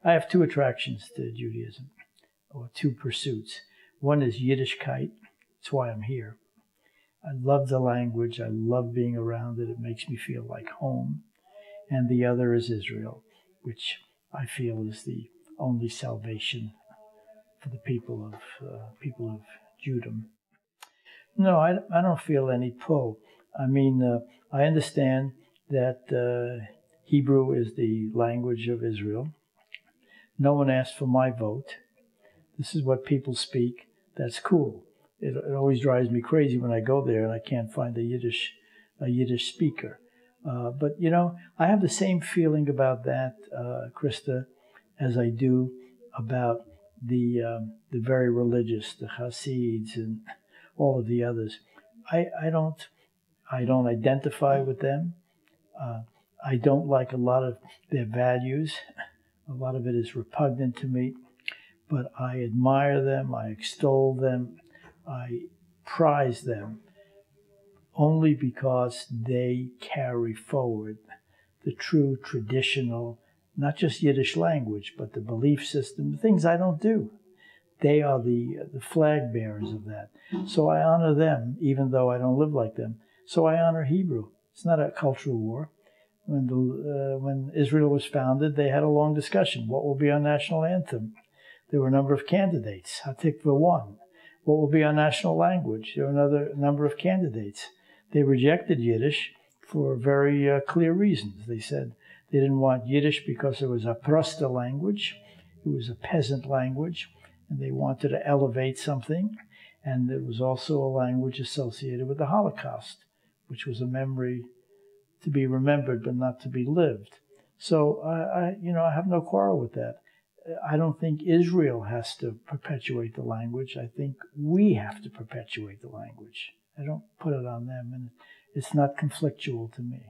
I have two attractions to Judaism, or two pursuits. One is Yiddishkeit. That's why I'm here. I love the language. I love being around it. It makes me feel like home. And the other is Israel, which I feel is the only salvation for the people of Judah. No, I don't feel any pull. I mean, I understand that Hebrew is the language of Israel. No one asked for my vote. This is what people speak. That's cool. It always drives me crazy when I go there and I can't find a Yiddish speaker. But you know, I have the same feeling about that, Krista, as I do about the very religious, the Hasids and all of the others. I don't identify with them. I don't like a lot of their values. A lot of it is repugnant to me. But I admire them, I extol them, I prize them only because they carry forward the true traditional, not just Yiddish language, but the belief system, the things I don't do. They are the flag bearers of that. So I honor them, even though I don't live like them. So I honor Hebrew. It's not a cultural war. When Israel was founded, they had a long discussion. What will be our national anthem? There were a number of candidates. Hatikva won. What will be our national language? There were another number of candidates. They rejected Yiddish for very clear reasons. They said they didn't want Yiddish because it was a prosta language. It was a peasant language, and they wanted to elevate something. And it was also a language associated with the Holocaust, which was a memory to be remembered but not to be lived. So I have no quarrel with that. I don't think Israel has to perpetuate the language. I think we have to perpetuate the language. I don't put it on them, and it's not conflictual to me.